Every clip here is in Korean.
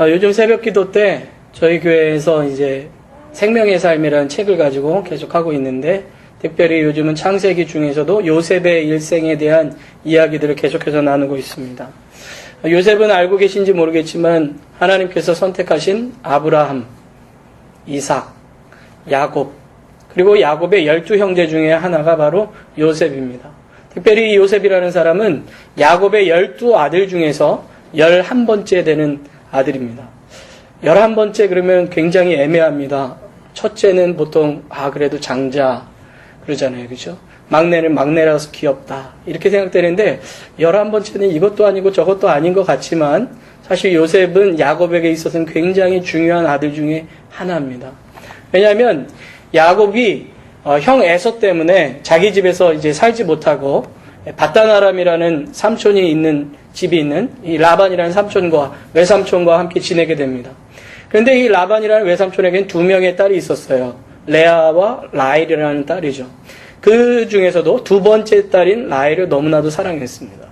요즘 새벽 기도 때 저희 교회에서 이제 생명의 삶이라는 책을 가지고 계속 하고 있는데, 특별히 요즘은 창세기 중에서도 요셉의 일생에 대한 이야기들을 계속해서 나누고 있습니다. 요셉은 알고 계신지 모르겠지만 하나님께서 선택하신 아브라함, 이삭, 야곱, 그리고 야곱의 12형제 중에 하나가 바로 요셉입니다. 특별히 이 요셉이라는 사람은 야곱의 12아들 중에서 11번째 되는 아들입니다. 11번째 그러면 굉장히 애매합니다. 첫째는 보통 그래도 장자 그러잖아요. 그죠? 막내는 막내라서 귀엽다 이렇게 생각되는데 11번째는 이것도 아니고 저것도 아닌 것 같지만 사실 요셉은 야곱에게 있어서는 굉장히 중요한 아들 중에 하나입니다. 왜냐하면 야곱이 형 에서 때문에 자기 집에서 이제 살지 못하고 바단 아람이라는 삼촌이 있는 집이 있는 이 라반이라는 삼촌과 외삼촌과 함께 지내게 됩니다. 그런데 이 라반이라는 외삼촌에게는 2명의 딸이 있었어요. 레아와 라헬이라는 딸이죠. 그 중에서도 2번째 딸인 라헬을 너무나도 사랑했습니다.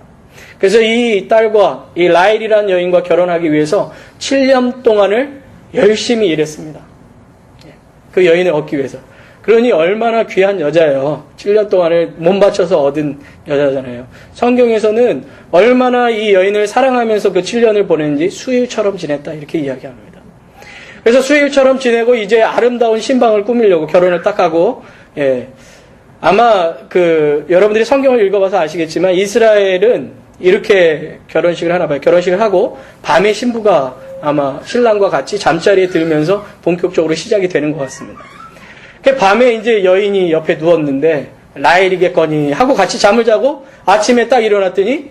그래서 이 딸과 이 라헬이라는 여인과 결혼하기 위해서 7년 동안을 열심히 일했습니다. 그 여인을 얻기 위해서. 그러니 얼마나 귀한 여자예요. 7년 동안을 몸 바쳐서 얻은 여자잖아요. 성경에서는 얼마나 이 여인을 사랑하면서 그 7년을 보냈는지 수일처럼 지냈다 이렇게 이야기합니다. 그래서 수일처럼 지내고 이제 아름다운 신방을 꾸미려고 결혼을 딱 하고, 아마 여러분들이 성경을 읽어봐서 아시겠지만 이스라엘은 이렇게 결혼식을 하나 봐요. 결혼식을 하고 밤에 신부가 아마 신랑과 같이 잠자리에 들면서 본격적으로 시작이 되는 것 같습니다. 밤에 이제 여인이 옆에 누웠는데 라헬이겠거니 하고 같이 잠을 자고 아침에 딱 일어났더니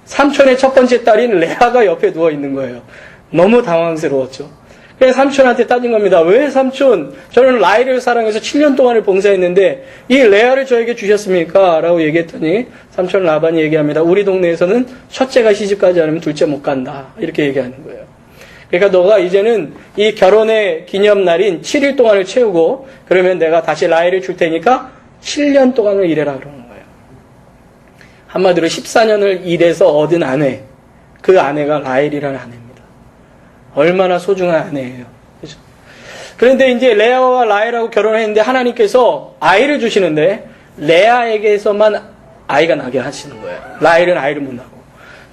삼촌의 첫 번째 딸인 레아가 옆에 누워 있는 거예요. 너무 당황스러웠죠. 그래서 삼촌한테 따진 겁니다. 왜 삼촌, 저는 라헬을 사랑해서 7년 동안을 봉사했는데 이 레아를 저에게 주셨습니까? 라고 얘기했더니 삼촌 라반이 얘기합니다. 우리 동네에서는 첫째가 시집가지 않으면 둘째 못 간다. 이렇게 얘기하는 거예요. 그러니까 너가 이제는 이 결혼의 기념날인 7일 동안을 채우고 그러면 내가 다시 라헬을 줄 테니까 7년 동안을 일해라 그러는 거예요. 한마디로 14년을 일해서 얻은 아내, 그 아내가 라헬이라는 아내입니다. 얼마나 소중한 아내예요. 그렇죠? 그런데 이제 레아와 라헬하고 결혼했는데 하나님께서 아이를 주시는데 레아에게서만 아이가 나게 하시는 거예요. 라헬은 아이를 못 낳고.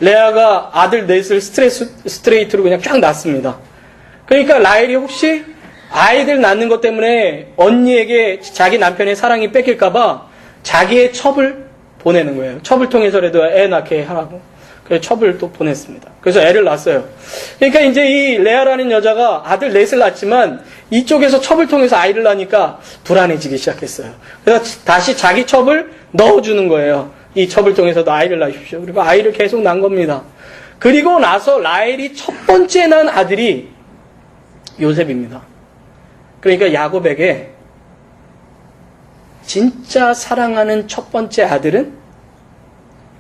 레아가 아들 넷을 스트레이트로 그냥 쫙 낳습니다. 그러니까 라헬이 혹시 아이들 낳는 것 때문에 언니에게 자기 남편의 사랑이 뺏길까봐 자기의 첩을 보내는 거예요. 첩을 통해서라도 애 낳게 하라고. 그래서 첩을 또 보냈습니다. 그래서 애를 낳았어요. 그러니까 이제 이 레아라는 여자가 아들 넷을 낳았지만 이쪽에서 첩을 통해서 아이를 낳으니까 불안해지기 시작했어요. 그래서 다시 자기 첩을 넣어주는 거예요. 이 첩을 통해서도 아이를 낳으십시오. 그리고 아이를 계속 낳은 겁니다. 그리고 나서 라헬이 첫 번째 난 아들이 요셉입니다. 그러니까 야곱에게 진짜 사랑하는 첫 번째 아들은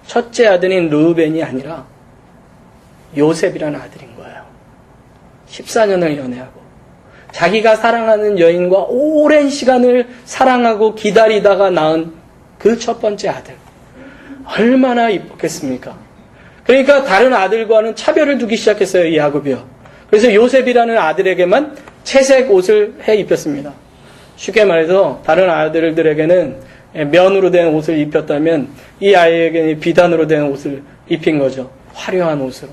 첫째 아들인 르우벤이 아니라 요셉이라는 아들인 거예요. 14년을 연애하고 자기가 사랑하는 여인과 오랜 시간을 사랑하고 기다리다가 낳은 그 첫 번째 아들. 얼마나 이뻤겠습니까? 그러니까 다른 아들과는 차별을 두기 시작했어요. 이 야곱이요. 그래서 요셉이라는 아들에게만 채색 옷을 해 입혔습니다. 쉽게 말해서 다른 아들들에게는 면으로 된 옷을 입혔다면 이 아이에게는 비단으로 된 옷을 입힌 거죠. 화려한 옷으로.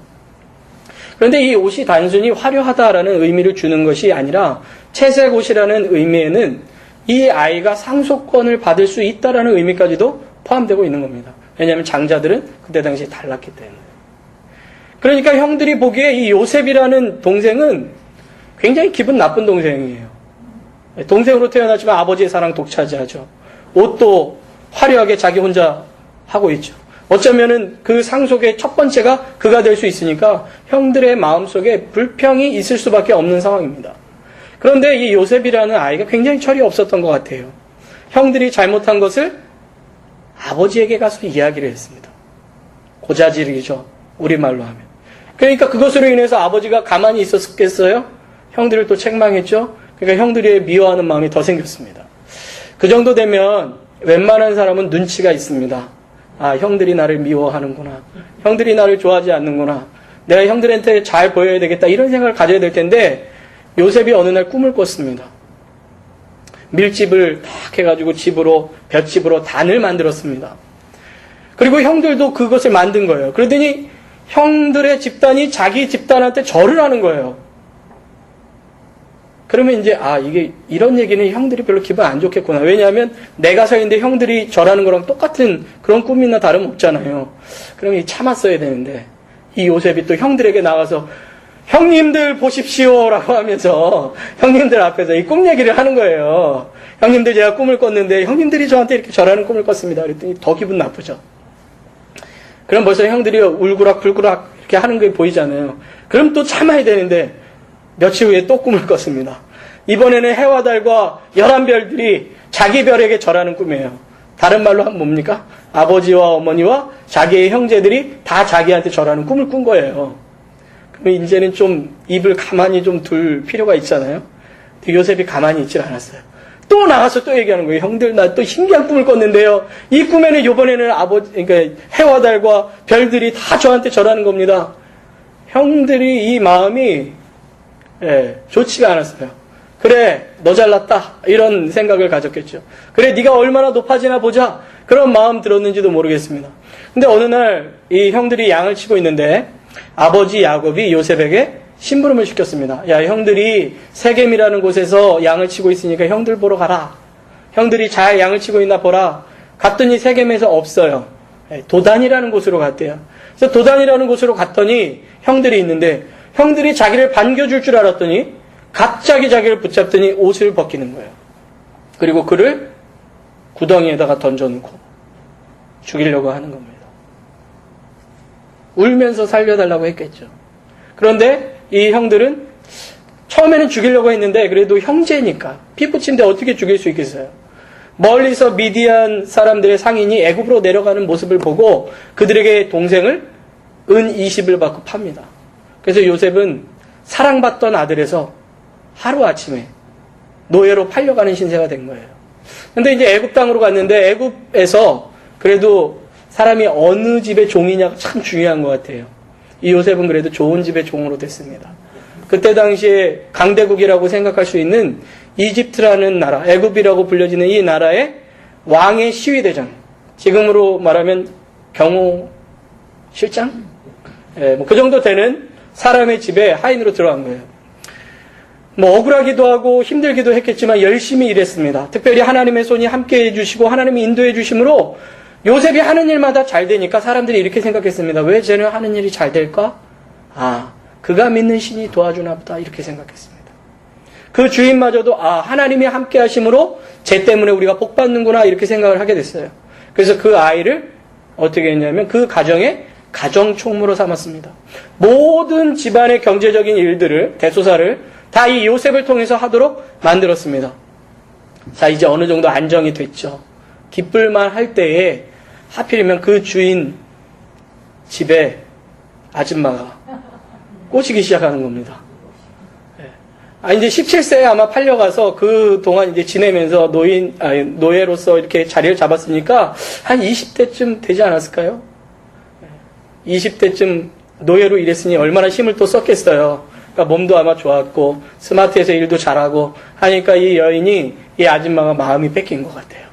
그런데 이 옷이 단순히 화려하다라는 의미를 주는 것이 아니라 채색 옷이라는 의미에는 이 아이가 상속권을 받을 수 있다라는 의미까지도 포함되고 있는 겁니다. 왜냐하면 장자들은 그때 당시에 달랐기 때문에. 그러니까 형들이 보기에 이 요셉이라는 동생은 굉장히 기분 나쁜 동생이에요. 동생으로 태어났지만 아버지의 사랑 독차지하죠. 옷도 화려하게 자기 혼자 하고 있죠. 어쩌면은 그 상속의 첫 번째가 그가 될 수 있으니까 형들의 마음속에 불평이 있을 수밖에 없는 상황입니다. 그런데 이 요셉이라는 아이가 굉장히 철이 없었던 것 같아요. 형들이 잘못한 것을 아버지에게 가서 이야기를 했습니다. 고자질이죠. 우리말로 하면. 그러니까 그것으로 인해서 아버지가 가만히 있었겠어요? 형들을 또 책망했죠. 그러니까 형들이 미워하는 마음이 더 생겼습니다. 그 정도 되면 웬만한 사람은 눈치가 있습니다. 형들이 나를 미워하는구나. 형들이 나를 좋아하지 않는구나. 내가 형들한테 잘 보여야 되겠다 이런 생각을 가져야 될 텐데 요셉이 어느 날 꿈을 꿨습니다. 밀집을 딱 해가지고 집으로 볏집으로 단을 만들었습니다. 그리고 형들도 그것을 만든 거예요. 그러더니 형들의 집단이 자기 집단한테 절을 하는 거예요. 그러면 이제 이게 이런 얘기는 형들이 별로 기분 안 좋겠구나. 왜냐하면 내가 서 있는데 형들이 절하는 거랑 똑같은 그런 꿈이나 다름없잖아요. 그러면 참았어야 되는데 이 요셉이 또 형들에게 나가서 형님들 보십시오 라고 하면서 형님들 앞에서 이 꿈 얘기를 하는 거예요. 형님들 제가 꿈을 꿨는데 형님들이 저한테 이렇게 절하는 꿈을 꿨습니다. 그랬더니 더 기분 나쁘죠. 그럼 벌써 형들이 울그락불그락 이렇게 하는 게 보이잖아요. 그럼 또 참아야 되는데 며칠 후에 또 꿈을 꿨습니다. 이번에는 해와 달과 11별들이 자기 별에게 절하는 꿈이에요. 다른 말로 하면 뭡니까? 아버지와 어머니와 자기의 형제들이 다 자기한테 절하는 꿈을 꾼 거예요. 그럼 이제는 좀 입을 가만히 좀 둘 필요가 있잖아요. 요셉이 가만히 있질 않았어요. 또 나가서 또 얘기하는 거예요. 형들 나 또 신기한 꿈을 꿨는데요. 이 꿈에는 이번에는 그러니까 해와 달과 별들이 다 저한테 절하는 겁니다. 형들이 이 마음이 좋지가 않았어요. 그래 너 잘났다 이런 생각을 가졌겠죠. 그래 네가 얼마나 높아지나 보자 그런 마음 들었는지도 모르겠습니다. 근데 어느 날 이 형들이 양을 치고 있는데 아버지 야곱이 요셉에게 심부름을 시켰습니다. 야 형들이 세겜이라는 곳에서 양을 치고 있으니까 형들 보러 가라. 형들이 잘 양을 치고 있나 보라. 갔더니 세겜에서 없어요. 도단이라는 곳으로 갔대요. 그래서 도단이라는 곳으로 갔더니 형들이 있는데 형들이 자기를 반겨줄 줄 알았더니 갑자기 자기를 붙잡더니 옷을 벗기는 거예요. 그리고 그를 구덩이에다가 던져놓고 죽이려고 하는 겁니다. 울면서 살려달라고 했겠죠. 그런데 이 형들은 처음에는 죽이려고 했는데 그래도 형제니까 피부친데 어떻게 죽일 수 있겠어요. 멀리서 미디안 사람들의 상인이 애굽으로 내려가는 모습을 보고 그들에게 동생을 은 20을 받고 팝니다. 그래서 요셉은 사랑받던 아들에서 하루아침에 노예로 팔려가는 신세가 된 거예요. 근데 이제 애굽 땅으로 갔는데 애굽에서 그래도 사람이 어느 집의 종이냐가 참 중요한 것 같아요. 이 요셉은 그래도 좋은 집의 종으로 됐습니다. 그때 당시에 강대국이라고 생각할 수 있는 이집트라는 나라, 애굽이라고 불려지는 이 나라의 왕의 시위대장, 지금으로 말하면 경호실장? 그 정도 되는 사람의 집에 하인으로 들어간 거예요. 억울하기도 하고 힘들기도 했겠지만 열심히 일했습니다. 특별히 하나님의 손이 함께 해주시고 하나님이 인도해 주심으로 요셉이 하는 일마다 잘 되니까 사람들이 이렇게 생각했습니다. 왜 쟤는 하는 일이 잘 될까? 그가 믿는 신이 도와주나 보다 이렇게 생각했습니다. 그 주인마저도 하나님이 함께 하심으로 쟤 때문에 우리가 복 받는구나 이렇게 생각을 하게 됐어요. 그래서 그 아이를 어떻게 했냐면 그 가정의 가정총무로 삼았습니다. 모든 집안의 경제적인 일들을 대소사를 다 이 요셉을 통해서 하도록 만들었습니다. 자 이제 어느 정도 안정이 됐죠. 기쁠만 할 때에 하필이면 그 주인 집에 아줌마가 꼬시기 시작하는 겁니다. 이제 17세에 아마 팔려가서 그 동안 이제 지내면서 노예로서 이렇게 자리를 잡았으니까 한 20대쯤 되지 않았을까요? 20대쯤 노예로 일했으니 얼마나 힘을 또 썼겠어요. 그러니까 몸도 아마 좋았고 스마트해서 일도 잘하고 하니까 이 여인이 이 아줌마가 마음이 뺏긴 것 같아요.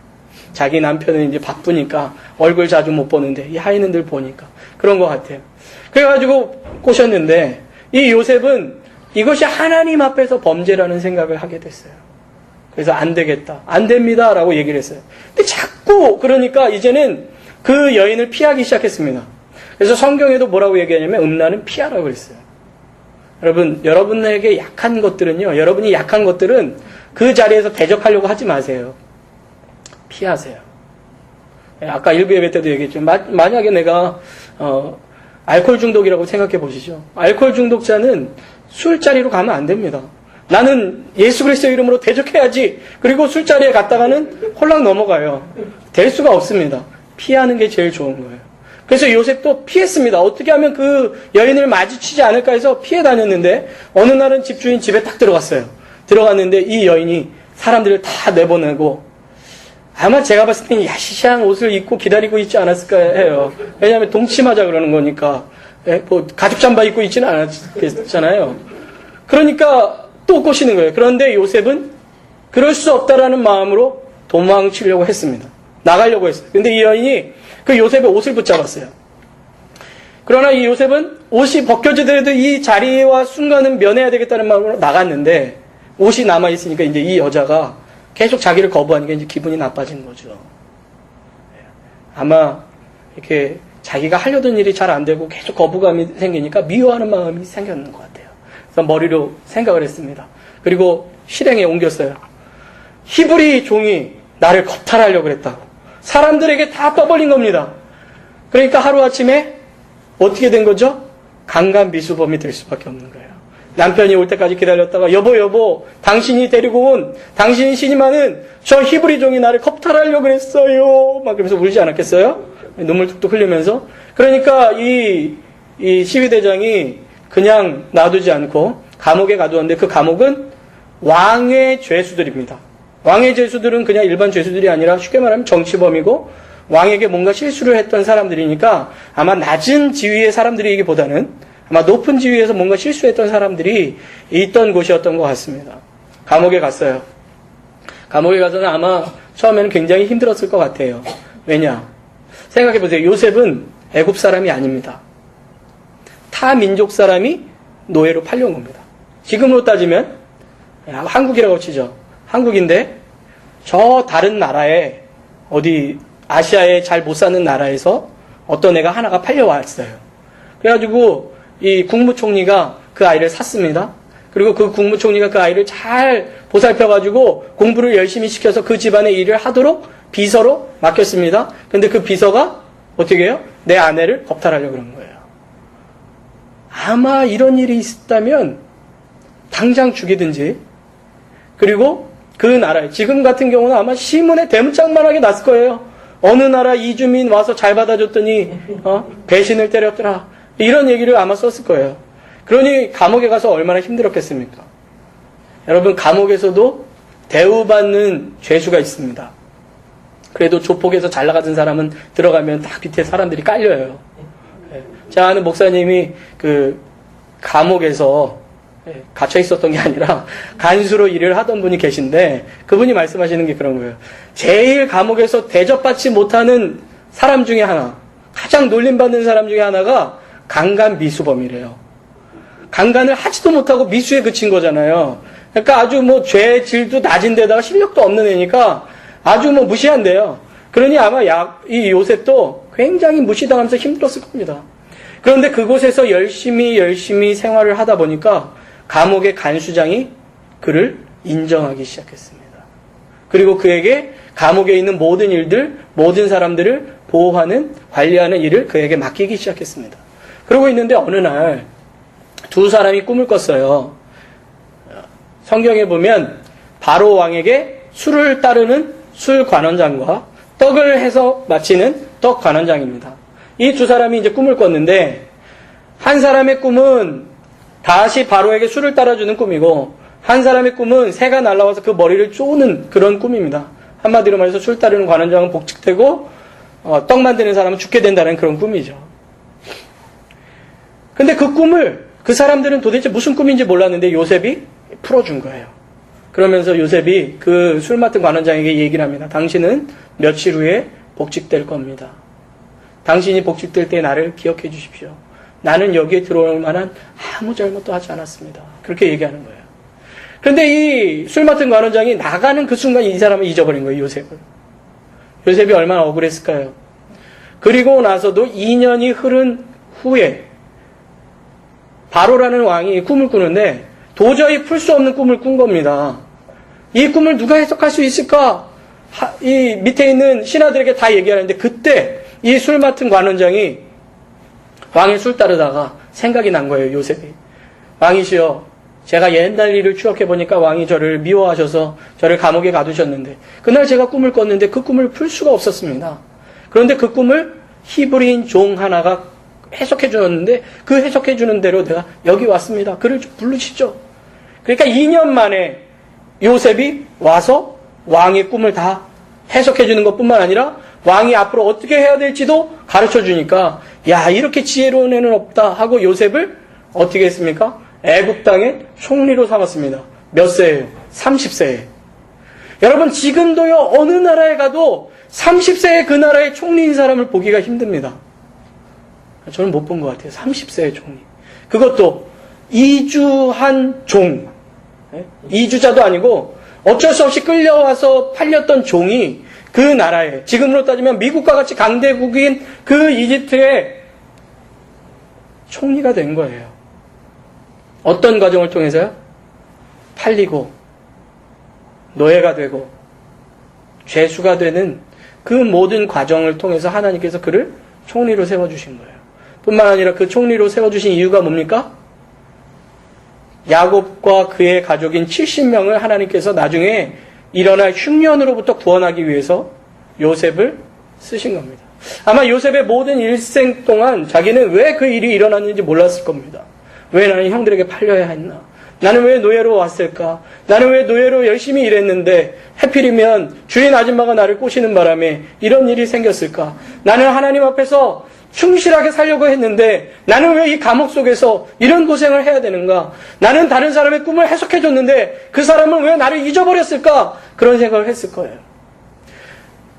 자기 남편은 이제 바쁘니까 얼굴 자주 못 보는데 이 하인은 늘 보니까 그런 것 같아요. 그래가지고 꼬셨는데 이 요셉은 이것이 하나님 앞에서 범죄라는 생각을 하게 됐어요. 그래서 안 되겠다. 안 됩니다. 라고 얘기를 했어요. 근데 자꾸 그러니까 이제는 그 여인을 피하기 시작했습니다. 그래서 성경에도 뭐라고 얘기하냐면 음란은 피하라고 그랬어요. 여러분에게 약한 것들은요. 여러분이 약한 것들은 그 자리에서 대적하려고 하지 마세요. 피하세요. 아까 일부 예배 때도 얘기했죠. 만약에 내가 알코올 중독이라고 생각해 보시죠. 알코올 중독자는 술자리로 가면 안 됩니다. 나는 예수 그리스도의 이름으로 대적해야지. 그리고 술자리에 갔다가는 홀랑 넘어가요. 될 수가 없습니다. 피하는 게 제일 좋은 거예요. 그래서 요셉도 피했습니다. 어떻게 하면 그 여인을 마주치지 않을까 해서 피해 다녔는데 어느 날은 집주인 집에 딱 들어갔어요. 들어갔는데 이 여인이 사람들을 다 내보내고 아마 제가 봤을 때는 야시시한 옷을 입고 기다리고 있지 않았을까 해요. 왜냐하면 동침하자 그러는 거니까. 뭐 가죽 잠바 입고 있지는 않았잖아요. 그러니까 또 꼬시는 거예요. 그런데 요셉은 그럴 수 없다라는 마음으로 도망치려고 했습니다. 나가려고 했어요. 근데 이 여인이 그 요셉의 옷을 붙잡았어요. 그러나 이 요셉은 옷이 벗겨지더라도 이 자리와 순간은 면해야 되겠다는 마음으로 나갔는데 옷이 남아있으니까 이제 이 여자가 계속 자기를 거부하니까 이제 기분이 나빠진 거죠. 아마 이렇게 자기가 하려던 일이 잘 안 되고 계속 거부감이 생기니까 미워하는 마음이 생겼는 것 같아요. 그래서 머리로 생각을 했습니다. 그리고 실행에 옮겼어요. 히브리 종이 나를 겁탈하려고 그랬다고. 사람들에게 다 떠벌린 겁니다. 그러니까 하루아침에 어떻게 된 거죠? 강간미수범이 될 수밖에 없는 거예요. 남편이 올 때까지 기다렸다가 여보 당신이 데리고 온 당신이 신임하는 저 히브리 종이 나를 겁탈하려고 그랬어요. 막 그러면서 울지 않았겠어요? 눈물 툭툭 흘리면서. 그러니까 이 시위대장이 그냥 놔두지 않고 감옥에 가두었는데 그 감옥은 왕의 죄수들입니다. 왕의 죄수들은 그냥 일반 죄수들이 아니라 쉽게 말하면 정치범이고 왕에게 뭔가 실수를 했던 사람들이니까 아마 낮은 지위의 사람들이기보다는 아마 높은 지위에서 뭔가 실수했던 사람들이 있던 곳이었던 것 같습니다. 감옥에 갔어요. 감옥에 가서는 아마 처음에는 굉장히 힘들었을 것 같아요. 왜냐? 생각해보세요. 요셉은 애굽 사람이 아닙니다. 타 민족 사람이 노예로 팔려온 겁니다. 지금으로 따지면 한국이라고 치죠. 한국인데 저 다른 나라에 어디 아시아에 잘 못 사는 나라에서 어떤 애가 하나가 팔려왔어요. 그래가지고 이 국무총리가 그 아이를 샀습니다. 그리고 그 국무총리가 그 아이를 잘 보살펴가지고 공부를 열심히 시켜서 그 집안의 일을 하도록 비서로 맡겼습니다. 근데 그 비서가 어떻게 해요? 내 아내를 겁탈하려고 그런 거예요. 아마 이런 일이 있었다면 당장 죽이든지, 그리고 그 나라에 지금 같은 경우는 아마 신문에 대문짝만하게 났을 거예요. 어느 나라 이주민 와서 잘 받아줬더니 배신을 때렸더라. 이런 얘기를 아마 썼을 거예요. 그러니 감옥에 가서 얼마나 힘들었겠습니까? 여러분, 감옥에서도 대우받는 죄수가 있습니다. 그래도 조폭에서 잘 나가던 사람은 들어가면 딱 밑에 사람들이 깔려요. 제가 아는 목사님이 그 감옥에서 갇혀 있었던 게 아니라 간수로 일을 하던 분이 계신데 그분이 말씀하시는 게 그런 거예요. 제일 감옥에서 대접받지 못하는 사람 중에 하나, 가장 놀림받는 사람 중에 하나가 강간 미수범이래요. 강간을 하지도 못하고 미수에 그친 거잖아요. 그러니까 아주 뭐 죄 질도 낮은 데다가 실력도 없는 애니까 아주 뭐 무시한대요. 그러니 아마 이 요셉도 굉장히 무시당하면서 힘들었을 겁니다. 그런데 그곳에서 열심히 생활을 하다 보니까 감옥의 간수장이 그를 인정하기 시작했습니다. 그리고 그에게 감옥에 있는 모든 일들, 모든 사람들을 보호하는, 관리하는 일을 그에게 맡기기 시작했습니다. 그러고 있는데 어느 날 두 사람이 꿈을 꿨어요. 성경에 보면 바로 왕에게 술을 따르는 술 관원장과 떡을 해서 마치는 떡 관원장입니다. 이 두 사람이 이제 꿈을 꿨는데 한 사람의 꿈은 다시 바로에게 술을 따라주는 꿈이고 한 사람의 꿈은 새가 날아와서 그 머리를 쪼는 그런 꿈입니다. 한마디로 말해서 술 따르는 관원장은 복직되고 떡 만드는 사람은 죽게 된다는 그런 꿈이죠. 근데 그 꿈을 그 사람들은 도대체 무슨 꿈인지 몰랐는데 요셉이 풀어준 거예요. 그러면서 요셉이 그 술 맡은 관원장에게 얘기를 합니다. 당신은 며칠 후에 복직될 겁니다. 당신이 복직될 때 나를 기억해 주십시오. 나는 여기에 들어올 만한 아무 잘못도 하지 않았습니다. 그렇게 얘기하는 거예요. 그런데 이 술 맡은 관원장이 나가는 그 순간 이 사람을 잊어버린 거예요, 요셉을. 요셉이 얼마나 억울했을까요? 그리고 나서도 2년이 흐른 후에 바로라는 왕이 꿈을 꾸는데 도저히 풀 수 없는 꿈을 꾼 겁니다. 이 꿈을 누가 해석할 수 있을까? 이 밑에 있는 신하들에게 다 얘기하는데 그때 이 술 맡은 관원장이 왕의 술 따르다가 생각이 난 거예요, 요셉이. 왕이시여, 제가 옛날 일을 추억해보니까 왕이 저를 미워하셔서 저를 감옥에 가두셨는데 그날 제가 꿈을 꿨는데 그 꿈을 풀 수가 없었습니다. 그런데 그 꿈을 히브리인 종 하나가 해석해 주었는데 그 해석해 주는 대로 내가 여기 왔습니다. 그를 부르시죠. 그러니까 2년 만에 요셉이 와서 왕의 꿈을 다 해석해 주는 것뿐만 아니라 왕이 앞으로 어떻게 해야 될지도 가르쳐 주니까 야, 이렇게 지혜로운 애는 없다 하고 요셉을 어떻게 했습니까? 애굽 땅의 총리로 삼았습니다. 몇 세예요? 30세에. 여러분, 지금도요, 어느 나라에 가도 30세의 그 나라의 총리인 사람을 보기가 힘듭니다. 저는 못 본 것 같아요. 30세의 총리. 그것도 이주한 종. 이주자도 아니고 어쩔 수 없이 끌려와서 팔렸던 종이 그 나라에, 지금으로 따지면 미국과 같이 강대국인 그 이집트의 총리가 된 거예요. 어떤 과정을 통해서요? 팔리고 노예가 되고 죄수가 되는 그 모든 과정을 통해서 하나님께서 그를 총리로 세워주신 거예요. 뿐만 아니라 그 총리로 세워주신 이유가 뭡니까? 야곱과 그의 가족인 70명을 하나님께서 나중에 일어날 흉년으로부터 구원하기 위해서 요셉을 쓰신 겁니다. 아마 요셉의 모든 일생 동안 자기는 왜 그 일이 일어났는지 몰랐을 겁니다. 왜 나는 형들에게 팔려야 했나? 나는 왜 노예로 왔을까? 나는 왜 노예로 열심히 일했는데 하필이면 주인 아줌마가 나를 꼬시는 바람에 이런 일이 생겼을까? 나는 하나님 앞에서 충실하게 살려고 했는데 나는 왜 이 감옥 속에서 이런 고생을 해야 되는가? 나는 다른 사람의 꿈을 해석해줬는데 그 사람은 왜 나를 잊어버렸을까? 그런 생각을 했을 거예요.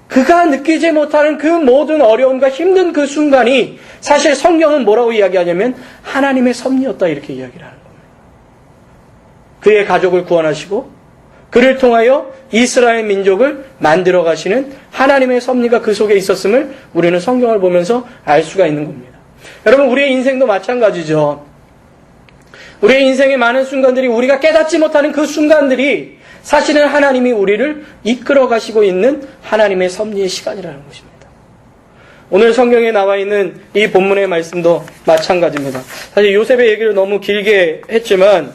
그가 느끼지 못하는 그 모든 어려움과 힘든 그 순간이 사실 성경은 뭐라고 이야기하냐면 하나님의 섭리였다 이렇게 이야기를 하는 겁니다. 그의 가족을 구원하시고 그를 통하여 이스라엘 민족을 만들어 가시는 하나님의 섭리가 그 속에 있었음을 우리는 성경을 보면서 알 수가 있는 겁니다. 여러분, 우리의 인생도 마찬가지죠. 우리의 인생의 많은 순간들이 우리가 깨닫지 못하는 그 순간들이 사실은 하나님이 우리를 이끌어 가시고 있는 하나님의 섭리의 시간이라는 것입니다. 오늘 성경에 나와 있는 이 본문의 말씀도 마찬가지입니다. 사실 요셉의 얘기를 너무 길게 했지만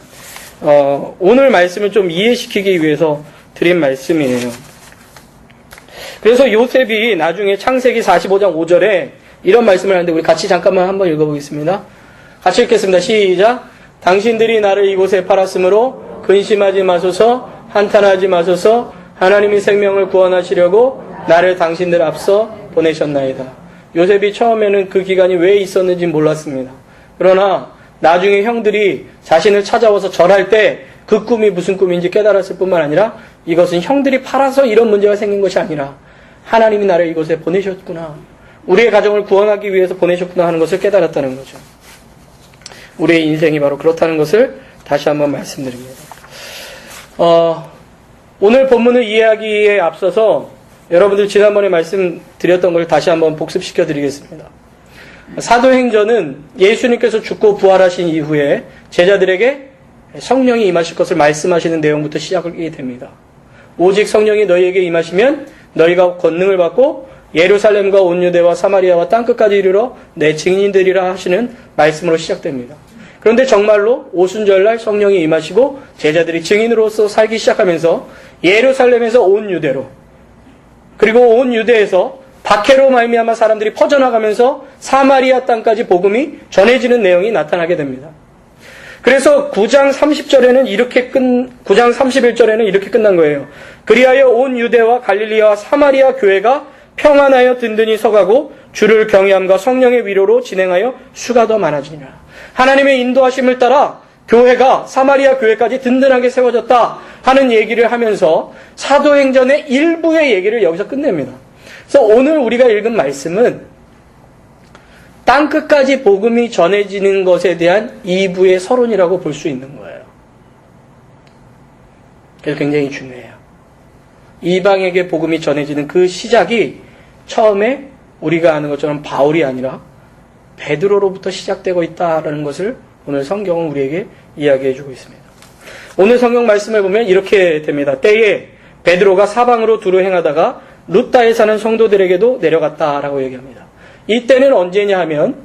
오늘 말씀을 좀 이해시키기 위해서 드린 말씀이에요. 그래서 요셉이 나중에 창세기 45장 5절에 이런 말씀을 하는데 우리 같이 잠깐만 한번 읽어보겠습니다. 같이 읽겠습니다. 시작. 당신들이 나를 이곳에 팔았으므로 근심하지 마소서, 한탄하지 마소서. 하나님이 생명을 구원하시려고 나를 당신들 앞서 보내셨나이다. 요셉이 처음에는 그 기간이 왜 있었는지 몰랐습니다. 그러나 나중에 형들이 자신을 찾아와서 절할 때 그 꿈이 무슨 꿈인지 깨달았을 뿐만 아니라 이것은 형들이 팔아서 이런 문제가 생긴 것이 아니라 하나님이 나를 이곳에 보내셨구나. 우리의 가정을 구원하기 위해서 보내셨구나 하는 것을 깨달았다는 거죠. 우리의 인생이 바로 그렇다는 것을 다시 한번 말씀드립니다. 오늘 본문을 이해하기에 앞서서 여러분들 지난번에 말씀드렸던 걸 다시 한번 복습시켜 드리겠습니다. 사도행전은 예수님께서 죽고 부활하신 이후에 제자들에게 성령이 임하실 것을 말씀하시는 내용부터 시작이 됩니다. 오직 성령이 너희에게 임하시면 너희가 권능을 받고 예루살렘과 온 유대와 사마리아와 땅끝까지 이르러 내 증인들이라 하시는 말씀으로 시작됩니다. 그런데 정말로 오순절날 성령이 임하시고 제자들이 증인으로서 살기 시작하면서 예루살렘에서 온 유대로 그리고 온 유대에서 박해로 말미암아 사람들이 퍼져나가면서 사마리아 땅까지 복음이 전해지는 내용이 나타나게 됩니다. 그래서 9장 30절에는 9장 31절에는 이렇게 끝난 거예요. 그리하여 온 유대와 갈릴리와 사마리아 교회가 평안하여 든든히 서가고 주를 경외함과 성령의 위로로 진행하여 수가 더 많아지니라. 하나님의 인도하심을 따라 교회가 사마리아 교회까지 든든하게 세워졌다 하는 얘기를 하면서 사도행전의 일부의 얘기를 여기서 끝냅니다. 그래서 오늘 우리가 읽은 말씀은 땅끝까지 복음이 전해지는 것에 대한 2부의 서론이라고 볼 수 있는 거예요. 그래서 굉장히 중요해요. 이방에게 복음이 전해지는 그 시작이 처음에 우리가 아는 것처럼 바울이 아니라 베드로로부터 시작되고 있다는 것을 오늘 성경은 우리에게 이야기해 주고 있습니다. 오늘 성경 말씀을 보면 이렇게 됩니다. 때에 베드로가 사방으로 두루 행하다가 루다에 사는 성도들에게도 내려갔다라고 얘기합니다. 이때는 언제냐 하면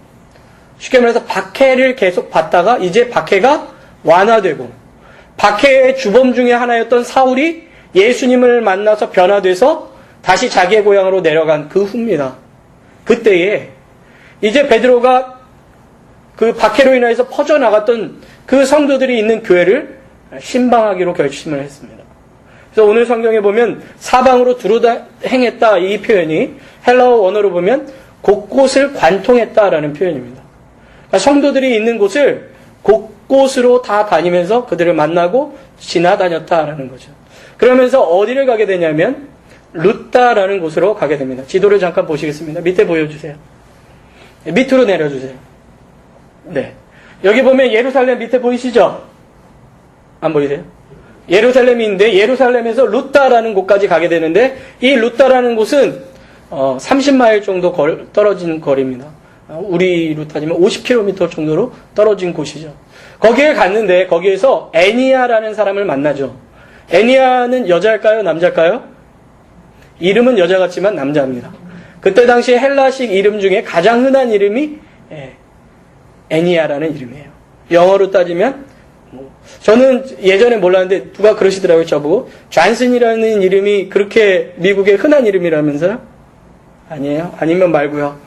쉽게 말해서 박해를 계속 받다가 이제 박해가 완화되고 박해의 주범 중에 하나였던 사울이 예수님을 만나서 변화돼서 다시 자기의 고향으로 내려간 그 후입니다. 그때에 이제 베드로가 그 박해로 인해서 퍼져나갔던 그 성도들이 있는 교회를 신방하기로 결심을 했습니다. 그래서 오늘 성경에 보면 사방으로 두루 행했다 이 표현이 헬라어 원어로 보면 곳곳을 관통했다라는 표현입니다. 그러니까 성도들이 있는 곳을 곳곳으로 다 다니면서 그들을 만나고 지나다녔다라는 거죠. 그러면서 어디를 가게 되냐면 루다라는 곳으로 가게 됩니다. 지도를 잠깐 보시겠습니다. 밑에 보여주세요. 밑으로 내려주세요. 네. 여기 보면 예루살렘 밑에 보이시죠? 안 보이세요? 예루살렘인데 예루살렘에서 루다라는 곳까지 가게 되는데 이 루다라는 곳은 30마일 정도 떨어진 거리입니다. 우리로 따지면 50km 정도로 떨어진 곳이죠. 거기에 갔는데 거기에서 애니아라는 사람을 만나죠. 애니아는 여자일까요? 남자일까요? 이름은 여자 같지만 남자입니다. 그때 당시 헬라식 이름 중에 가장 흔한 이름이 애니아라는 이름이에요. 영어로 따지면 저는 예전에 몰랐는데 누가 그러시더라고요. 저보고 존슨이라는 이름이 그렇게 미국의 흔한 이름이라면서요? 아니에요? 아니면 말고요.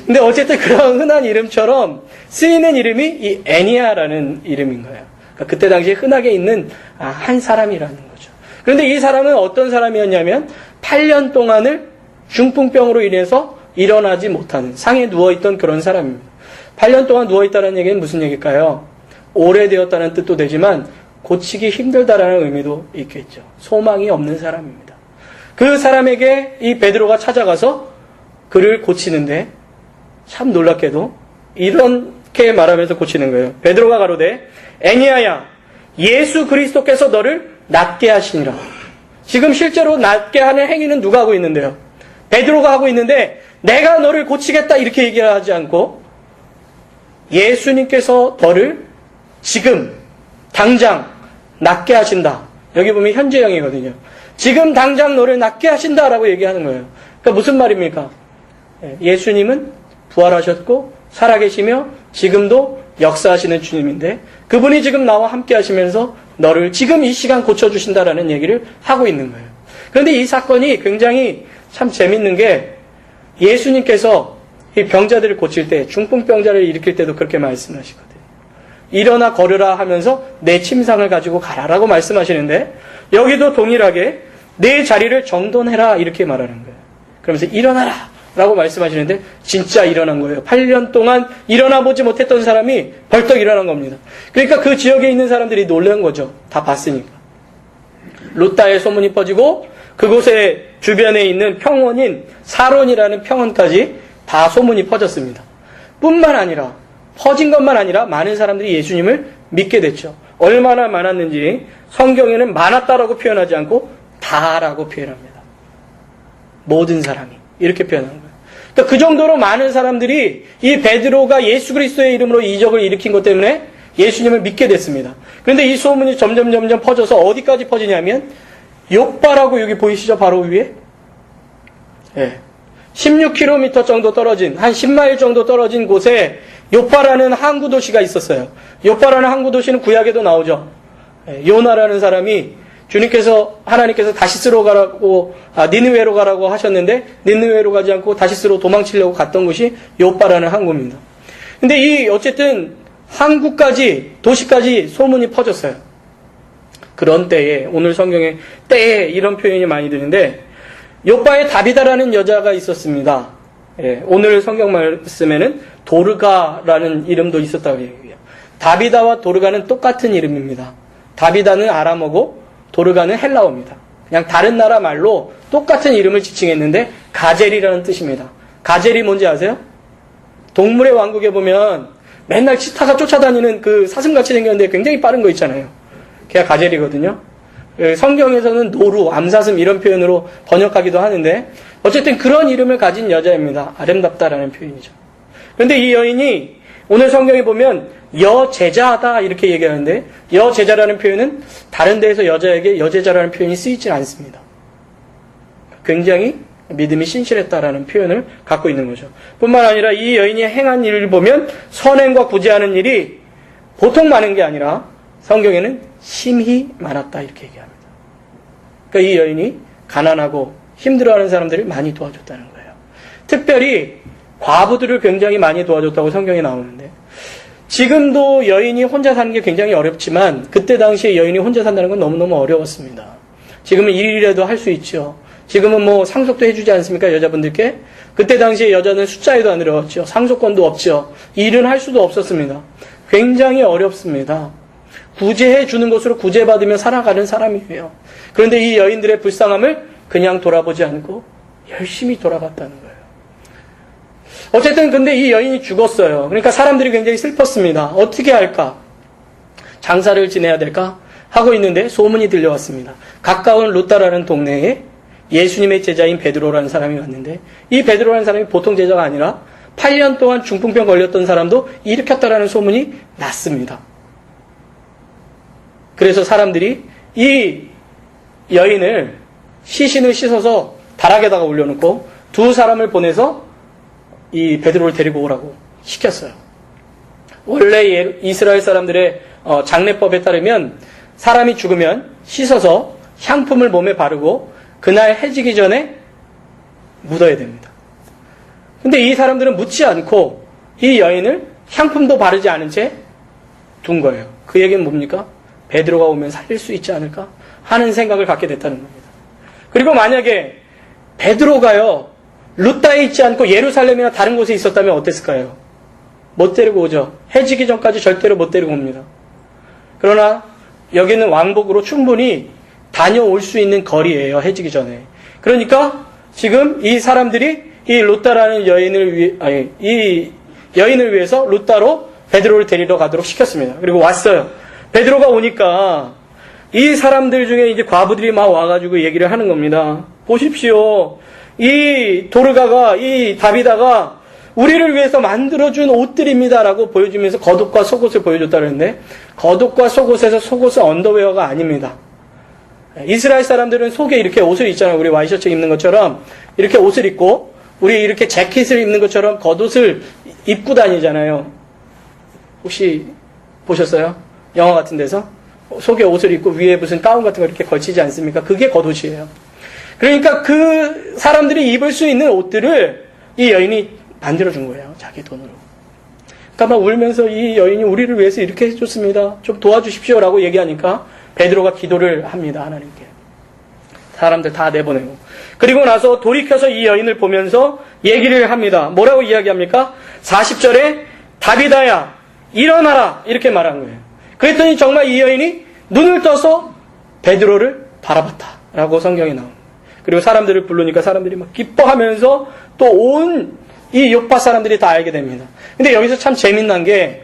근데 어쨌든 그런 흔한 이름처럼 쓰이는 이름이 이 애니아라는 이름인 거예요. 그러니까 그때 당시에 흔하게 있는 한 사람이라는 거죠. 그런데 이 사람은 어떤 사람이었냐면 8년 동안을 중풍병으로 인해서 일어나지 못하는 상에 누워있던 그런 사람입니다. 8년 동안 누워있다는 얘기는 무슨 얘기일까요? 오래되었다는 뜻도 되지만 고치기 힘들다라는 의미도 있겠죠. 소망이 없는 사람입니다. 그 사람에게 이 베드로가 찾아가서 그를 고치는데 참 놀랍게도 이렇게 말하면서 고치는 거예요. 베드로가 가로되 애니아야 예수 그리스도께서 너를 낫게 하시니라. 지금 실제로 낫게 하는 행위는 누가 하고 있는데요? 베드로가 하고 있는데 내가 너를 고치겠다 이렇게 얘기를 하지 않고 예수님께서 너를 지금 당장 낫게 하신다. 여기 보면 현재형이거든요. 지금 당장 너를 낫게 하신다라고 얘기하는 거예요. 그러니까 무슨 말입니까? 예수님은 부활하셨고 살아계시며 지금도 역사하시는 주님인데 그분이 지금 나와 함께 하시면서 너를 지금 이 시간 고쳐주신다라는 얘기를 하고 있는 거예요. 그런데 이 사건이 굉장히 참 재밌는 게 예수님께서 이 병자들을 고칠 때 중풍병자를 일으킬 때도 그렇게 말씀하시거든요. 일어나 걸으라 하면서 내 침상을 가지고 가라라고 말씀하시는데 여기도 동일하게 내 자리를 정돈해라 이렇게 말하는 거예요. 그러면서 일어나라 라고 말씀하시는데 진짜 일어난 거예요. 8년 동안 일어나 보지 못했던 사람이 벌떡 일어난 겁니다. 그러니까 그 지역에 있는 사람들이 놀란 거죠. 다 봤으니까. 루다의 소문이 퍼지고 그곳에 주변에 있는 평원인 사론이라는 평원까지 다 소문이 퍼졌습니다. 뿐만 아니라 퍼진 것만 아니라 많은 사람들이 예수님을 믿게 됐죠. 얼마나 많았는지 성경에는 많았다라고 표현하지 않고 다라고 표현합니다. 모든 사람이 이렇게 표현하는 거예요. 그러니까 그 정도로 많은 사람들이 이 베드로가 예수 그리스도의 이름으로 이적을 일으킨 것 때문에 예수님을 믿게 됐습니다. 그런데 이 소문이 점점 퍼져서 어디까지 퍼지냐면 욥바라고 여기 보이시죠? 바로 위에 16km 정도 떨어진 한 10마일 정도 떨어진 곳에 욥바라는 항구 도시가 있었어요. 욥바라는 항구 도시는 구약에도 나오죠. 요나라는 사람이 하나님께서 다시스로 가라고, 니느웨로 가라고 하셨는데, 니느웨로 가지 않고 다시스로 도망치려고 갔던 곳이 욥바라는 항구입니다. 근데 어쨌든, 도시까지 소문이 퍼졌어요. 그런 때에, 오늘 성경에 때에 이런 표현이 많이 드는데, 욥바에 다비다라는 여자가 있었습니다. 오늘 성경 말씀에는 도르가라는 이름도 있었다고 얘기해요. 다비다와 도르가는 똑같은 이름입니다. 다비다는 아람어고, 도르가는 헬라어입니다. 그냥 다른 나라 말로 똑같은 이름을 지칭했는데 가젤이라는 뜻입니다. 가젤이 뭔지 아세요? 동물의 왕국에 보면 맨날 치타가 쫓아다니는 그 사슴같이 생겼는데 굉장히 빠른 거 있잖아요. 걔가 가젤이거든요. 성경에서는 노루, 암사슴 이런 표현으로 번역하기도 하는데 어쨌든 그런 이름을 가진 여자입니다. 아름답다라는 표현이죠. 그런데 이 여인이 오늘 성경에 보면 여제자다 이렇게 얘기하는데 여제자라는 표현은 다른 데에서 여자에게 여제자라는 표현이 쓰이지 않습니다. 굉장히 믿음이 신실했다라는 표현을 갖고 있는 거죠. 뿐만 아니라 이 여인이 행한 일을 보면 선행과 구제하는 일이 보통 많은 게 아니라 성경에는 심히 많았다 이렇게 얘기합니다. 그러니까 이 여인이 가난하고 힘들어하는 사람들을 많이 도와줬다는 거예요. 특별히 과부들을 굉장히 많이 도와줬다고 성경에 나오는데 지금도 여인이 혼자 사는 게 굉장히 어렵지만 그때 당시에 여인이 혼자 산다는 건 너무너무 어려웠습니다. 지금은 일이라도 할 수 있죠. 지금은 뭐 상속도 해주지 않습니까? 여자분들께. 그때 당시에 여자는 숫자에도 안 들어갔죠. 상속권도 없죠. 일은 할 수도 없었습니다. 굉장히 어렵습니다. 구제해 주는 것으로 구제받으며 살아가는 사람이에요. 그런데 이 여인들의 불쌍함을 그냥 돌아보지 않고 열심히 돌아갔다는 거예요. 어쨌든 근데 이 여인이 죽었어요. 그러니까 사람들이 굉장히 슬펐습니다. 어떻게 할까? 장사를 지내야 될까? 하고 있는데 소문이 들려왔습니다. 가까운 루따라는 동네에 예수님의 제자인 베드로라는 사람이 왔는데, 이 베드로라는 사람이 보통 제자가 아니라 8년 동안 중풍병 걸렸던 사람도 일으켰다라는 소문이 났습니다. 그래서 사람들이 이 여인을 시신을 씻어서 다락에다가 올려놓고 두 사람을 보내서 이 베드로를 데리고 오라고 시켰어요. 원래 이스라엘 사람들의 장례법에 따르면 사람이 죽으면 씻어서 향품을 몸에 바르고 그날 해지기 전에 묻어야 됩니다. 근데 이 사람들은 묻지 않고 이 여인을 향품도 바르지 않은 채 둔 거예요. 그 얘기는 뭡니까? 베드로가 오면 살릴 수 있지 않을까 하는 생각을 갖게 됐다는 겁니다. 그리고 만약에 베드로가요 루따에 있지 않고 예루살렘이나 다른 곳에 있었다면 어땠을까요? 못 데리고 오죠. 해지기 전까지 절대로 못 데리고 옵니다. 그러나 여기는 왕복으로 충분히 다녀올 수 있는 거리예요. 해지기 전에. 그러니까 지금 이 사람들이 이 루따라는 이 여인을 위해서 루따로 베드로를 데리러 가도록 시켰습니다. 그리고 왔어요. 베드로가 오니까 이 사람들 중에 이제 과부들이 막 와가지고 얘기를 하는 겁니다. 보십시오. 이 도르가가, 이 다비다가 우리를 위해서 만들어준 옷들입니다라고 보여주면서 겉옷과 속옷을 보여줬다는데, 겉옷과 속옷에서 속옷은 언더웨어가 아닙니다. 이스라엘 사람들은 속에 이렇게 옷을 입잖아요. 우리 와이셔츠 입는 것처럼 이렇게 옷을 입고, 우리 이렇게 재킷을 입는 것처럼 겉옷을 입고 다니잖아요. 혹시 보셨어요? 영화 같은 데서? 속에 옷을 입고 위에 무슨 가운 같은 거 이렇게 걸치지 않습니까? 그게 겉옷이에요. 그러니까 그 사람들이 입을 수 있는 옷들을 이 여인이 만들어준 거예요. 자기 돈으로. 그러니까 막 울면서 이 여인이 우리를 위해서 이렇게 해줬습니다. 좀 도와주십시오 라고 얘기하니까 베드로가 기도를 합니다. 하나님께. 사람들 다 내보내고. 그리고 나서 돌이켜서 이 여인을 보면서 얘기를 합니다. 뭐라고 이야기합니까? 40절에 다비다야 일어나라 이렇게 말한 거예요. 그랬더니 정말 이 여인이 눈을 떠서 베드로를 바라봤다 라고 성경에 나옵니다. 그리고 사람들을 부르니까 사람들이 막 기뻐하면서 또 온 이 요파 사람들이 다 알게 됩니다. 근데 여기서 참 재밌는 게,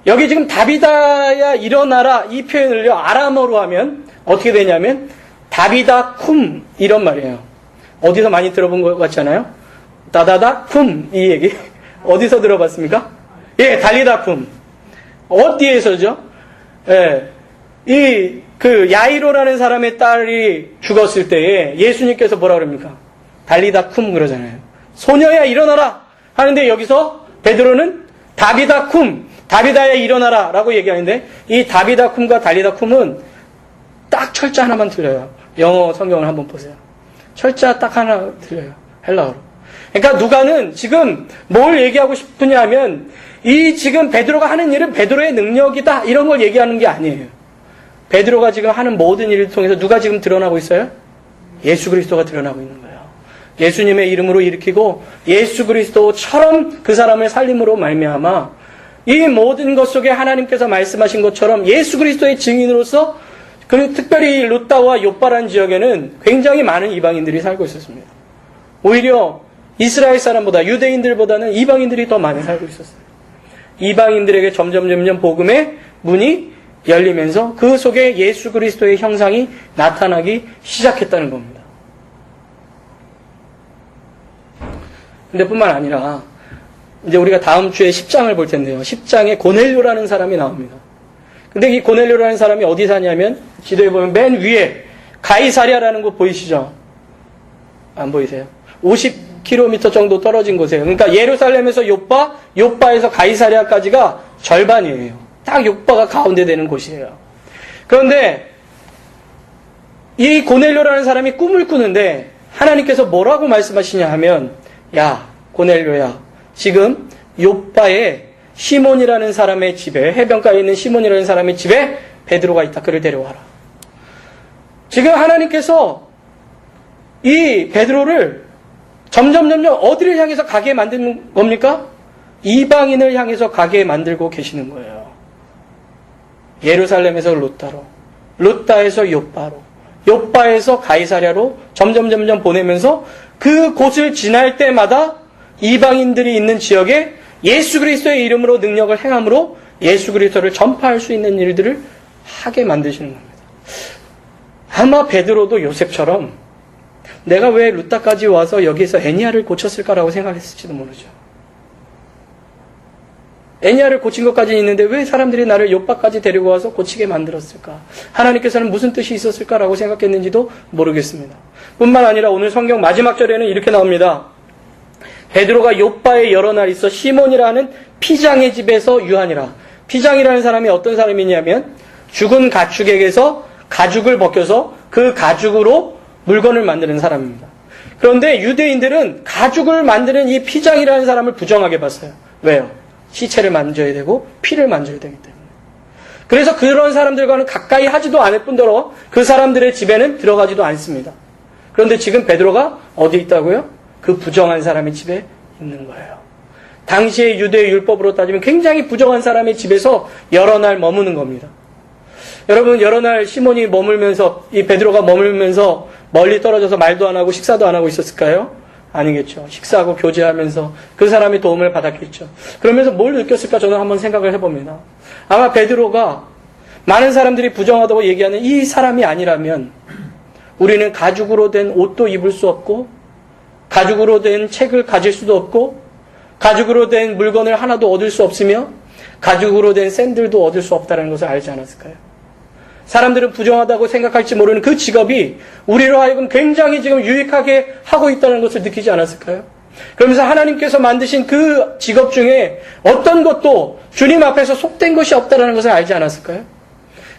여기 지금 다비다야 일어나라 이 표현을요 아람어로 하면 어떻게 되냐면 다비다 쿰 이런 말이에요. 어디서 많이 들어본 것 같잖아요. 다다다 쿰 이 얘기 어디서 들어봤습니까? 예, 달리다 쿰. 어디에서죠? 예, 그 야이로라는 사람의 딸이 죽었을 때에 예수님께서 뭐라 그럽니까? 달리다 쿰 그러잖아요. 소녀야 일어나라 하는데 여기서 베드로는 다비다 쿰, 다비다야 일어나라 라고 얘기하는데, 이 다비다 쿰과 달리다 쿰은 딱 철자 하나만 틀려요. 영어 성경을 한번 보세요. 철자 딱 하나 틀려요. 헬라어로. 그러니까 누가는 지금 뭘 얘기하고 싶으냐 하면, 이 지금 베드로가 하는 일은 베드로의 능력이다 이런 걸 얘기하는 게 아니에요. 베드로가 지금 하는 모든 일을 통해서 누가 지금 드러나고 있어요? 예수 그리스도가 드러나고 있는 거예요. 예수님의 이름으로 일으키고 예수 그리스도처럼 그 사람을 살림으로 말미암아 이 모든 것 속에 하나님께서 말씀하신 것처럼 예수 그리스도의 증인으로서, 그 특별히 루따와 욥바라는 지역에는 굉장히 많은 이방인들이 살고 있었습니다. 오히려 이스라엘 사람보다, 유대인들보다는 이방인들이 더 많이 살고 있었어요. 이방인들에게 점점 복음의 문이 열리면서 그 속에 예수 그리스도의 형상이 나타나기 시작했다는 겁니다. 근데 뿐만 아니라 이제 우리가 다음 주에 10장을 볼 텐데요. 10장에 고넬료라는 사람이 나옵니다. 근데 이 고넬료라는 사람이 어디 사냐면, 지도에 보면 맨 위에 가이사랴라는 곳 보이시죠? 안 보이세요? 50km 정도 떨어진 곳이에요. 그러니까 예루살렘에서 욥바, 욥바에서 가이사랴까지가 절반이에요. 딱 욥바가 가운데 되는 곳이에요. 그런데 이 고넬료라는 사람이 꿈을 꾸는데 하나님께서 뭐라고 말씀하시냐 하면, 야 고넬료야, 지금 욥바에 시몬이라는 사람의 집에, 해변가에 있는 시몬이라는 사람의 집에 베드로가 있다. 그를 데려와라. 지금 하나님께서 이 베드로를 점점 어디를 향해서 가게 만드는 겁니까? 이방인을 향해서 가게 만들고 계시는 거예요. 예루살렘에서 루따로, 루따에서 요빠로, 요빠에서 가이사랴로 점점 보내면서 그 곳을 지날 때마다 이방인들이 있는 지역에 예수 그리스도의 이름으로 능력을 행함으로 예수 그리스도를 전파할 수 있는 일들을 하게 만드시는 겁니다. 아마 베드로도 요셉처럼 내가 왜 루따까지 와서 여기서 애니아를 고쳤을까라고 생각했을지도 모르죠. 애니아를 고친 것까지는 있는데 왜 사람들이 나를 요빠까지 데리고 와서 고치게 만들었을까? 하나님께서는 무슨 뜻이 있었을까라고 생각했는지도 모르겠습니다. 뿐만 아니라 오늘 성경 마지막 절에는 이렇게 나옵니다. 베드로가 요빠에 여러 날 있어 시몬이라는 피장의 집에서 유하니라. 피장이라는 사람이 어떤 사람이냐면 죽은 가축에게서 가죽을 벗겨서 그 가죽으로 물건을 만드는 사람입니다. 그런데 유대인들은 가죽을 만드는 이 피장이라는 사람을 부정하게 봤어요. 왜요? 시체를 만져야 되고 피를 만져야 되기 때문에. 그래서 그런 사람들과는 가까이 하지도 않을 뿐더러 그 사람들의 집에는 들어가지도 않습니다. 그런데 지금 베드로가 어디 있다고요? 그 부정한 사람의 집에 있는 거예요. 당시의 유대 율법으로 따지면 굉장히 부정한 사람의 집에서 여러 날 머무는 겁니다. 여러분, 여러 날 시몬이 머물면서, 이 베드로가 머물면서 멀리 떨어져서 말도 안 하고 식사도 안 하고 있었을까요? 아니겠죠. 식사하고 교제하면서 그 사람의 도움을 받았겠죠. 그러면서 뭘 느꼈을까 저는 한번 생각을 해봅니다. 아마 베드로가 많은 사람들이 부정하다고 얘기하는 이 사람이 아니라면 우리는 가죽으로 된 옷도 입을 수 없고 가죽으로 된 책을 가질 수도 없고 가죽으로 된 물건을 하나도 얻을 수 없으며 가죽으로 된 샌들도 얻을 수 없다는 것을 알지 않았을까요? 사람들은 부정하다고 생각할지 모르는 그 직업이 우리로 하여금 굉장히 지금 유익하게 하고 있다는 것을 느끼지 않았을까요? 그러면서 하나님께서 만드신 그 직업 중에 어떤 것도 주님 앞에서 속된 것이 없다는 것을 알지 않았을까요?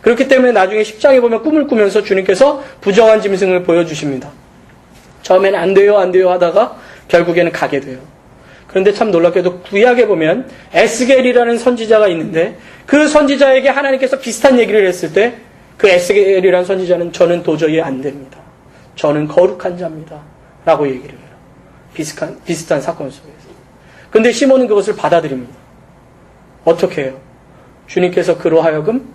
그렇기 때문에 나중에 10장에 보면 꿈을 꾸면서 주님께서 부정한 짐승을 보여주십니다. 처음에는 안 돼요 하다가 결국에는 가게 돼요. 그런데 참 놀랍게도 구약에 보면 에스겔이라는 선지자가 있는데 그 선지자에게 하나님께서 비슷한 얘기를 했을 때 그 에스겔이라는 선지자는 저는 도저히 안 됩니다. 저는 거룩한 자입니다. 라고 얘기를 해요. 비슷한 사건 속에서. 그런데 시몬은 그것을 받아들입니다. 어떻게 해요? 주님께서 그로 하여금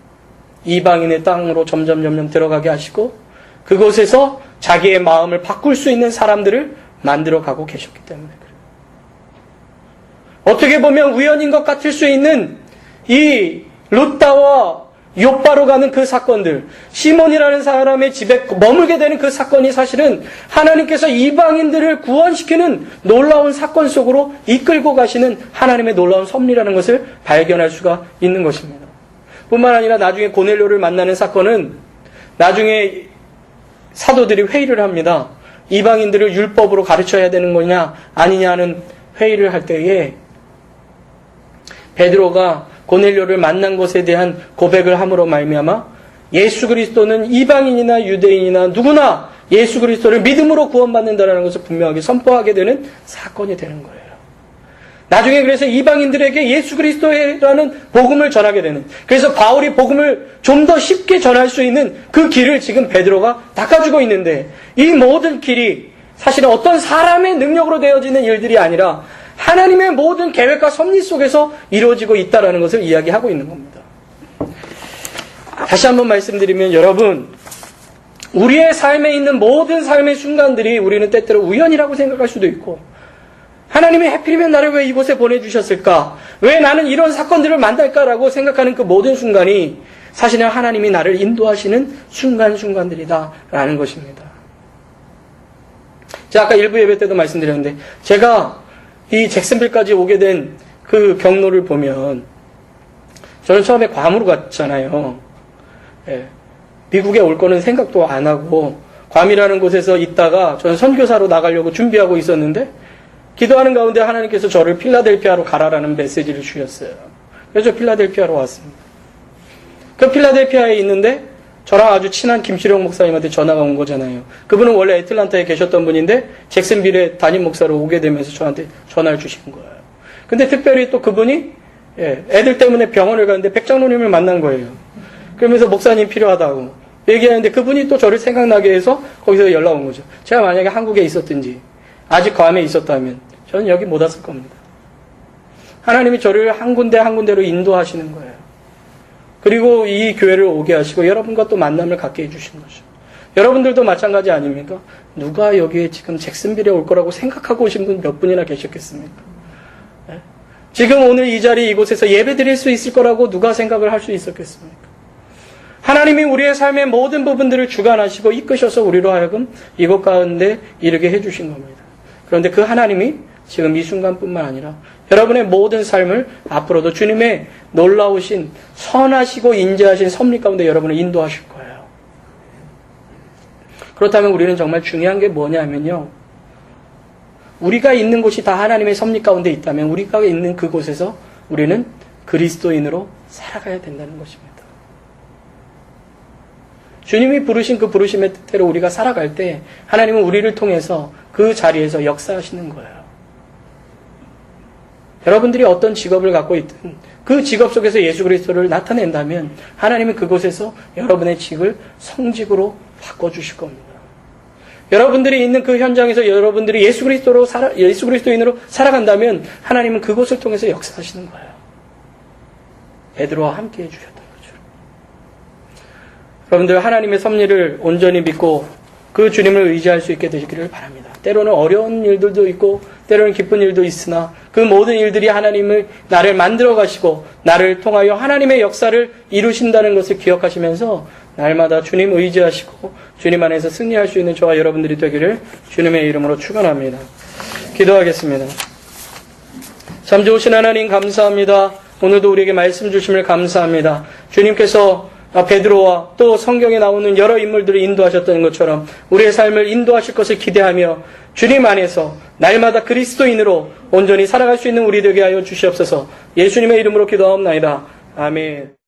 이방인의 땅으로 점점 들어가게 하시고 그곳에서 자기의 마음을 바꿀 수 있는 사람들을 만들어 가고 계셨기 때문에 그래요. 어떻게 보면 우연인 것 같을 수 있는 이 루따와 요빠로 가는 그 사건들, 시몬이라는 사람의 집에 머물게 되는 그 사건이 사실은 하나님께서 이방인들을 구원시키는 놀라운 사건 속으로 이끌고 가시는 하나님의 놀라운 섭리라는 것을 발견할 수가 있는 것입니다. 뿐만 아니라 나중에 고넬료를 만나는 사건은 나중에 사도들이 회의를 합니다. 이방인들을 율법으로 가르쳐야 되는 거냐 아니냐 하는 회의를 할 때에 베드로가 고넬료를 만난 것에 대한 고백을 함으로 말미암아 예수 그리스도는 이방인이나 유대인이나 누구나 예수 그리스도를 믿음으로 구원받는다는 것을 분명하게 선포하게 되는 사건이 되는 거예요. 나중에 그래서 이방인들에게 예수 그리스도라는 복음을 전하게 되는, 그래서 바울이 복음을 좀 더 쉽게 전할 수 있는 그 길을 지금 베드로가 닦아주고 있는데 이 모든 길이 사실은 어떤 사람의 능력으로 되어지는 일들이 아니라 하나님의 모든 계획과 섭리 속에서 이루어지고 있다는 것을 이야기하고 있는 겁니다. 다시 한번 말씀드리면 여러분, 우리의 삶에 있는 모든 삶의 순간들이 우리는 때때로 우연이라고 생각할 수도 있고 하나님이 하필이면 나를 왜 이곳에 보내주셨을까? 왜 나는 이런 사건들을 만날까라고 생각하는 그 모든 순간이 사실은 하나님이 나를 인도하시는 순간순간들이다라는 것입니다. 제가 아까 일부 예배 때도 말씀드렸는데 제가 이 잭슨빌까지 오게 된 그 경로를 보면 저는 처음에 괌으로 갔잖아요. 예. 미국에 올 거는 생각도 안 하고 괌이라는 곳에서 있다가 저는 선교사로 나가려고 준비하고 있었는데 기도하는 가운데 하나님께서 저를 필라델피아로 가라라는 메시지를 주셨어요. 그래서 필라델피아로 왔습니다. 그 필라델피아에 있는데 저랑 아주 친한 김시령 목사님한테 전화가 온 거잖아요. 그분은 원래 애틀란타에 계셨던 분인데 잭슨빌에 담임 목사로 오게 되면서 저한테 전화를 주신 거예요. 근데 특별히 또 그분이 애들 때문에 병원을 갔는데 백장로님을 만난 거예요. 그러면서 목사님 필요하다고 얘기하는데 그분이 또 저를 생각나게 해서 거기서 연락 온 거죠. 제가 만약에 한국에 있었든지 아직 괌에 있었다면 저는 여기 못 왔을 겁니다. 하나님이 저를 한 군데 한 군데로 인도하시는 거예요. 그리고 이 교회를 오게 하시고 여러분과 또 만남을 갖게 해주신 거죠. 여러분들도 마찬가지 아닙니까? 누가 여기에 지금 잭슨빌에 올 거라고 생각하고 오신 분 몇 분이나 계셨겠습니까? 네? 지금 오늘 이 자리 이곳에서 예배 드릴 수 있을 거라고 누가 생각을 할 수 있었겠습니까? 하나님이 우리의 삶의 모든 부분들을 주관하시고 이끄셔서 우리로 하여금 이곳 가운데 이르게 해주신 겁니다. 그런데 그 하나님이 지금 이 순간뿐만 아니라 여러분의 모든 삶을 앞으로도 주님의 놀라우신 선하시고 인자하신 섭리 가운데 여러분을 인도하실 거예요. 그렇다면 우리는 정말 중요한 게 뭐냐면요. 우리가 있는 곳이 다 하나님의 섭리 가운데 있다면 우리가 있는 그곳에서 우리는 그리스도인으로 살아가야 된다는 것입니다. 주님이 부르신 그 부르심의 뜻대로 우리가 살아갈 때 하나님은 우리를 통해서 그 자리에서 역사하시는 거예요. 여러분들이 어떤 직업을 갖고 있든 그 직업 속에서 예수 그리스도를 나타낸다면 하나님은 그곳에서 여러분의 직을 성직으로 바꿔주실 겁니다. 여러분들이 있는 그 현장에서 여러분들이 예수 그리스도인으로 살아간다면 하나님은 그곳을 통해서 역사하시는 거예요. 베드로와 함께 해주셨던 거죠. 여러분들 하나님의 섭리를 온전히 믿고 그 주님을 의지할 수 있게 되시기를 바랍니다. 때로는 어려운 일들도 있고 때로는 기쁜 일도 있으나 그 모든 일들이 하나님을 나를 만들어 가시고 나를 통하여 하나님의 역사를 이루신다는 것을 기억하시면서 날마다 주님 의지하시고 주님 안에서 승리할 수 있는 저와 여러분들이 되기를 주님의 이름으로 축원합니다. 기도하겠습니다. 참 좋으신 하나님 감사합니다. 오늘도 우리에게 말씀 주심을 감사합니다. 주님께서 베드로와 또 성경에 나오는 여러 인물들을 인도하셨던 것처럼 우리의 삶을 인도하실 것을 기대하며 주님 안에서 날마다 그리스도인으로 온전히 살아갈 수 있는 우리 되게 하여 주시옵소서. 예수님의 이름으로 기도하옵나이다. 아멘.